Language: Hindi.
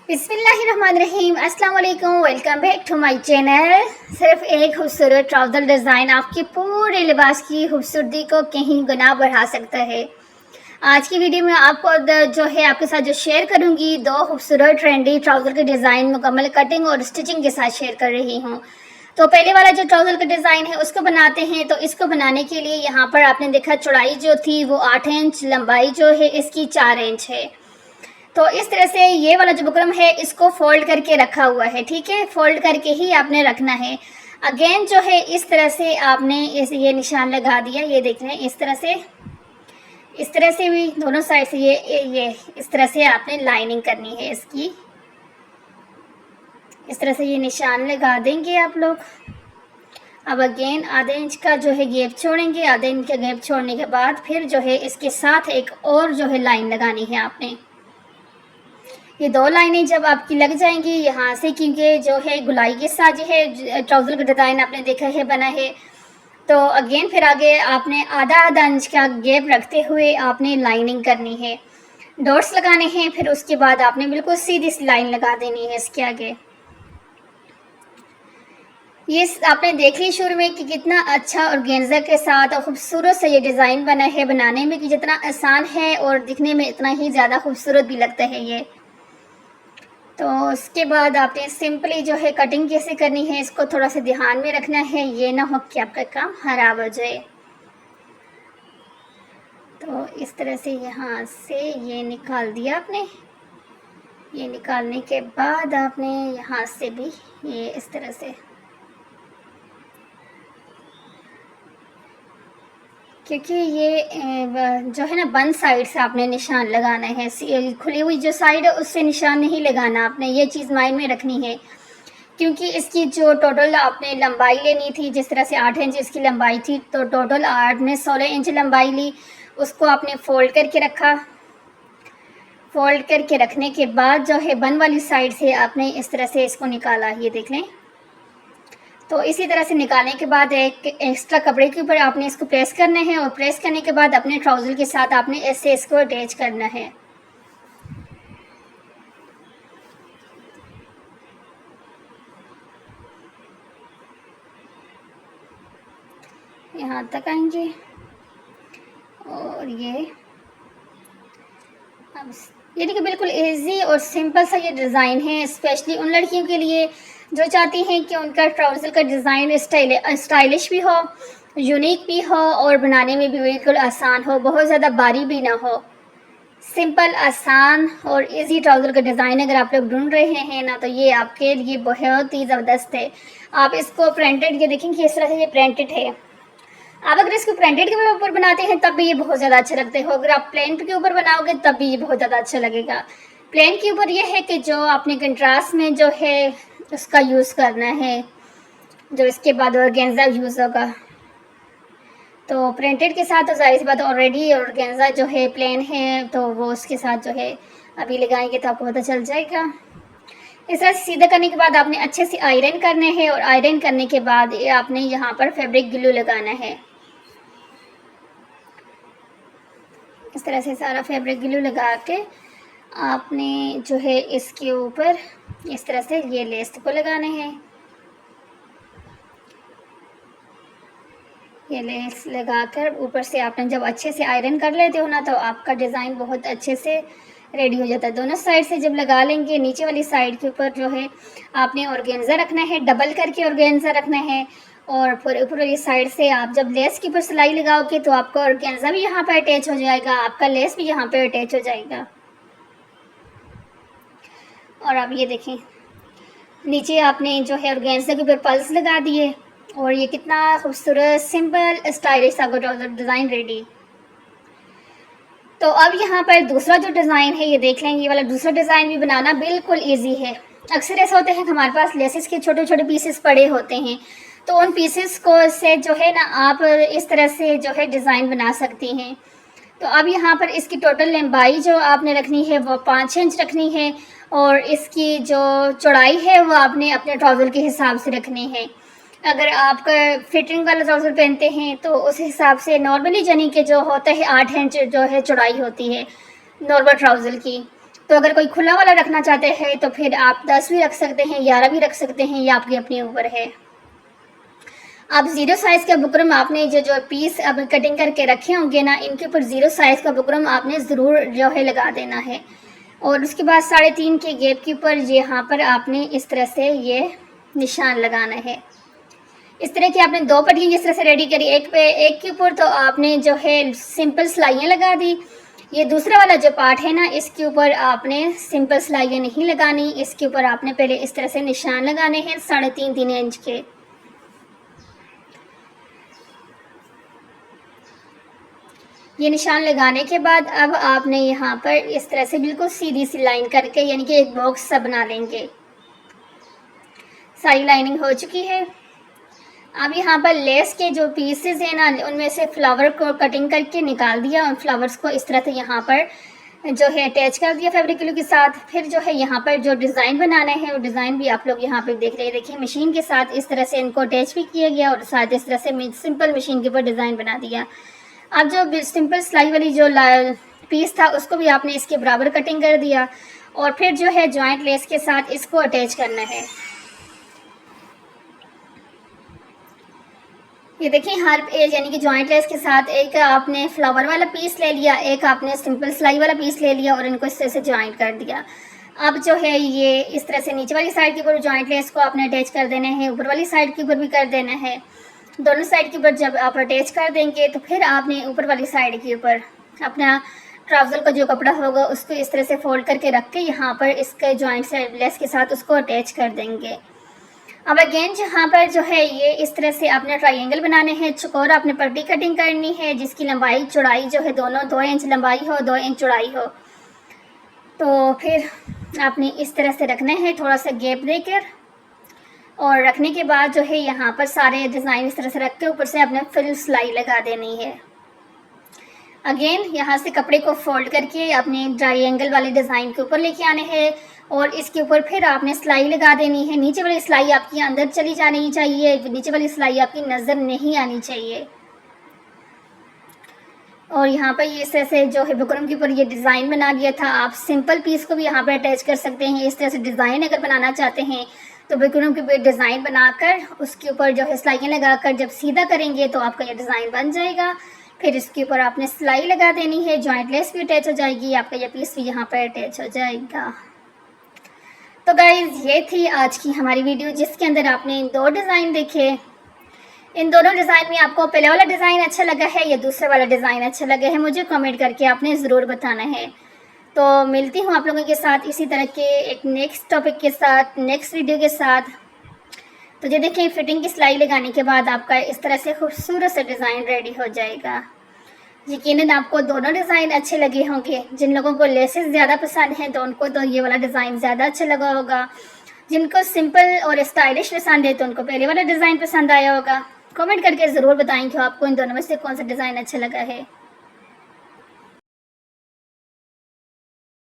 बिस्मिल्लाहिर्रहमानिर्रहीम, अस्सलाम वालेकुम। Welcome back to my channel. सिर्फ एक खूबसूरत ट्राउज़र डिज़ाइन आपके पूरे लिबास की खूबसूरती को कहीं गुना बढ़ा सकता है। आज की वीडियो में आपको जो है आपके साथ जो शेयर करूंगी, दो खूबसूरत ट्रेंडी ट्राउज़र के डिज़ाइन मुकम्मल कटिंग और स्टिचिंग के साथ शेयर कर रही हूँ। तो पहले वाला जो ट्राउज़र का डिज़ाइन है उसको बनाते हैं। तो इसको बनाने के लिए यहाँ पर आपने देखा चौड़ाई जो थी वो 8 इंच, लंबाई जो है इसकी 4 इंच है। तो इस तरह से ये वाला जो बुकरम है इसको फोल्ड करके रखा हुआ है, ठीक है। फोल्ड करके ही आपने रखना है। अगेन जो है इस तरह से आपने ये निशान लगा दिया, ये देख रहे हैं इस तरह से भी दोनों साइड से ये इस तरह से आपने लाइनिंग करनी है इसकी। इस तरह से ये निशान लगा देंगे आप लोग। अब अगेन आधे इंच का जो है गैप छोड़ेंगे। आधे इंच का गैप छोड़ने के बाद फिर जो है इसके साथ एक और जो है लाइन लगानी है आपने। ये दो लाइनें जब आपकी लग जाएंगी यहाँ से, क्योंकि जो है गुलाई के साथ जो है ट्राउज़र का डिज़ाइन आपने देखा है बना है, तो अगेन फिर आगे आपने आधा इंच का गैप रखते हुए आपने लाइनिंग करनी है, डॉट्स लगाने हैं। फिर उसके बाद आपने बिल्कुल सीधी सी लाइन लगा देनी है इसके आगे। ये आपने देख ली शुरू में कि कितना अच्छा ऑर्गेन्जा के साथ और खूबसूरत से ये डिज़ाइन बना है। बनाने में कि जितना आसान है और दिखने में इतना ही ज़्यादा खूबसूरत भी लगता है ये। तो उसके बाद आपने सिंपली जो है कटिंग कैसे करनी है इसको थोड़ा सा ध्यान में रखना है, ये ना हो कि आपका काम खराब हो जाए। तो इस तरह से यहाँ से ये निकाल दिया आपने। ये निकालने के बाद आपने यहाँ से भी ये इस तरह से, क्योंकि ये जो है ना बंद साइड से आपने निशान लगाना है, खुली हुई जो साइड है उससे निशान नहीं लगाना आपने। ये चीज़ माइंड में रखनी है, क्योंकि इसकी जो टोटल आपने लंबाई लेनी थी, जिस तरह से 8 इंच इसकी लंबाई थी, तो टोटल आपने 16 इंच लंबाई ली। उसको आपने फोल्ड करके रखा। फोल्ड करके रखने के बाद जो है बंद वाली साइड से आपने इस तरह से इसको निकाला, ये देख लें। तो इसी तरह से निकालने के बाद एक एक्स्ट्रा कपड़े के ऊपर आपने इसको प्रेस करना है, और प्रेस करने के बाद अपने ट्राउज़र के साथ आपने ऐसे इसको अटैच करना है। यहाँ तक आएंगे और ये अब यानी कि बिल्कुल इजी और सिंपल सा ये डिज़ाइन है, स्पेशली उन लड़कियों के लिए जो चाहती हैं कि उनका ट्राउज़र का डिज़ाइन स्टाइलिश भी हो, यूनिक भी हो और बनाने में भी बिल्कुल आसान हो, बहुत ज़्यादा भारी भी ना हो। सिंपल, आसान और इजी ट्राउज़र का डिज़ाइन अगर आप लोग ढूंढ रहे हैं ना, तो ये आपके लिए बहुत ही ज़बरदस्त है। आप इसको प्रिंटेड, ये देखेंगे इस तरह से ये प्रिंटेड है। आप अगर इसको प्रिंटेड के ऊपर बनाते हैं तब भी ये बहुत ज़्यादा अच्छा लगता है। अगर आप प्लेन के ऊपर बनाओगे तब भी ये बहुत ज़्यादा अच्छा लगेगा। प्लेन के ऊपर ये है कि जो आपने कंट्रास्ट में जो है उसका यूज़ करना है, जो इसके बाद ऑर्गेन्जा यूज़ होगा। तो प्रिंटेड के साथ तो जाहिर सी बात ऑलरेडी ऑर्गेन्जा जो है प्लेन है, तो वो उसके साथ जो है अभी लगाएंगे तो आपको पता चल जाएगा। इस तरह सीधा करने के बाद आपने अच्छे से आयरन करना है, और आयरन करने के बाद आपने यहाँ पर फैब्रिक ग्लू लगाना है। इस तरह से सारा फैब्रिक ग्लू लगा के आपने जो है इसके ऊपर इस तरह से ये लेस को लगाना है। ये लेस लगाकर ऊपर से आपने जब अच्छे से आयरन कर लेते हो ना, तो आपका डिज़ाइन बहुत अच्छे से रेडी हो जाता है। दोनों साइड से जब लगा लेंगे, नीचे वाली साइड के ऊपर जो है आपने ऑर्गेन्जा रखना है, डबल करके ऑर्गेन्जा रखना है। और फिर ऊपर वाली साइड से आप जब लेस के ऊपर सिलाई लगाओगे तो आपका ऑर्गेन्जा भी यहाँ पर अटैच हो जाएगा, आपका लेस भी यहाँ पर अटैच हो जाएगा। और अब ये देखें नीचे आपने जो है ऑर्गेन्जा के ऊपर पल्स लगा दिए, और ये कितना खूबसूरत सिंपल स्टाइलिश सा डिज़ाइन रेडी। तो अब यहाँ पर दूसरा जो डिज़ाइन है ये देख लें। ये वाला दूसरा डिज़ाइन भी बनाना बिल्कुल इजी है। अक्सर ऐसा होता है कि हमारे पास लेसेस के छोटे छोटे पीसेस पड़े होते हैं, तो उन पीसेस को से जो है ना आप इस तरह से जो है डिज़ाइन बना सकती हैं। तो अब यहाँ पर इसकी टोटल लंबाई जो आपने रखनी है वो 5 इंच रखनी है, और इसकी जो चौड़ाई है वो आपने अपने ट्राउज़र के हिसाब से रखनी है। अगर आप फिटिंग वाला ट्राउज़र पहनते हैं तो उस हिसाब से नॉर्मली यानी कि जो होता है 8 इंच जो है चौड़ाई होती है नॉर्मल ट्राउज़र की, तो अगर कोई खुला वाला रखना चाहते हैं तो फिर आप 10 भी रख सकते हैं, 11 भी रख सकते हैं, ये आपके अपने ऊपर है। अब 0 साइज़ का बुकरम आपने जो पीस अब कटिंग करके रखे होंगे ना, इनके ऊपर 0 साइज़ का बुकरम आपने ज़रूर जो है लगा देना है। और उसके बाद 3.5 के गैप के ऊपर यहाँ पर आपने इस तरह से ये निशान लगाना है। इस तरह की आपने 2 पट्टियाँ जिस तरह से रेडी करी, एक पे एक के ऊपर तो आपने जो है सिंपल सिलाइयाँ लगा दी। ये दूसरा वाला जो पार्ट है ना, इसके ऊपर आपने सिंपल सिलाइयाँ नहीं लगानी, इसके ऊपर आपने पहले इस तरह से निशान लगाने हैं 3.5 इंच के। ये निशान लगाने के बाद अब आपने यहाँ पर इस तरह से बिल्कुल सीधी सी लाइन करके, यानी कि एक बॉक्स सा बना लेंगे। सारी लाइनिंग हो चुकी है। अब यहाँ पर लेस के जो पीसेस हैं ना, उनमें से फ्लावर को कटिंग करके निकाल दिया और फ्लावर्स को इस तरह से यहाँ पर जो है अटैच कर दिया फैब्रिक ग्लू के साथ। फिर जो है यहाँ पर जो डिज़ाइन बनाना है वो डिज़ाइन भी आप लोग यहाँ पर देख रहे हैं। देखिए मशीन के साथ इस तरह से इनको अटैच भी किया गया और साथ इस तरह से सिंपल मशीन के ऊपर डिज़ाइन बना दिया। अब जो सिंपल सिलाई वाली जो पीस था उसको भी आपने इसके बराबर कटिंग कर दिया और फिर जो है जॉइंट लेस के साथ इसको अटैच करना है। ये देखिए हर एज यानी कि जॉइंट लेस के साथ एक आपने फ्लावर वाला पीस ले लिया, एक आपने सिंपल सिलाई वाला पीस ले लिया और इनको इस तरह से जॉइंट कर दिया। अब जो है ये इस तरह से नीचे वाली साइड के ऊपर जॉइंट लेस को आपने अटैच कर देना है, ऊपर वाली साइड के ऊपर भी कर देना है। दोनों साइड के ऊपर जब आप अटैच कर देंगे तो फिर आपने ऊपर वाली साइड के ऊपर अपना ट्राउज़र का जो कपड़ा होगा उसको इस तरह से फोल्ड करके रख के यहाँ पर इसके जॉइंट से लेस के साथ उसको अटैच कर देंगे। अब अगेन जहाँ पर जो है ये इस तरह से आपने ट्रायंगल बनाने हैं, चौकोर आपने पट्टी कटिंग करनी है जिसकी लंबाई चौड़ाई जो है दोनों 2 इंच लंबाई हो, 2 इंच चौड़ाई हो। तो फिर आपने इस तरह से रखना है थोड़ा सा गैप देकर, और रखने के बाद जो है यहाँ पर सारे डिज़ाइन इस तरह से रख के ऊपर से आपने फिल सिलाई लगा देनी है। अगेन यहाँ से कपड़े को फोल्ड करके अपने ट्रायंगल वाले डिज़ाइन के ऊपर लेके आने हैं और इसके ऊपर फिर आपने सिलाई लगा देनी है। नीचे वाली सिलाई आपकी अंदर चली जानी चाहिए, नीचे वाली सिलाई आपकी नज़र नहीं आनी चाहिए। और यहाँ पर ये इस तरह से जो है बुकरम के ऊपर ये डिज़ाइन बना दिया था। आप सिंपल पीस को भी यहाँ पर अटैच कर सकते हैं। इस तरह से डिज़ाइन अगर बनाना चाहते हैं तो बुकरम के ऊपर डिज़ाइन बनाकर उसके ऊपर जो है सिलाइयाँ लगाकर जब सीधा करेंगे तो आपका ये डिज़ाइन बन जाएगा। फिर इसके ऊपर आपने सिलाई लगा देनी है, जॉइंट लेस भी अटैच हो जाएगी, आपका ये पीस भी यहाँ पर अटैच हो जाएगा। तो गाइज़ ये थी आज की हमारी वीडियो जिसके अंदर आपने 2 डिज़ाइन देखे। इन दोनों डिज़ाइन में आपको पहले वाला डिज़ाइन अच्छा लगा है या दूसरा वाला डिज़ाइन अच्छा लगा है, मुझे कमेंट करके आपने ज़रूर बताना है। तो मिलती हूँ आप लोगों के साथ इसी तरह के एक नेक्स्ट टॉपिक के साथ, नेक्स्ट वीडियो के साथ। तो ये देखें फिटिंग की सिलाई लगाने के बाद आपका इस तरह से खूबसूरत सा डिज़ाइन रेडी हो जाएगा। यकीनन आपको दोनों डिज़ाइन अच्छे लगे होंगे। जिन लोगों को लेसेस ज़्यादा पसंद हैं तो उनको तो ये वाला डिज़ाइन ज़्यादा अच्छा लगा होगा। जिनको सिंपल और स्टाइलिश पसंद है तो उनको पहले वाला डिज़ाइन पसंद आया होगा। कमेंट करके ज़रूर बताएं कि आपको इन दोनों में से कौन सा डिज़ाइन अच्छा लगा है।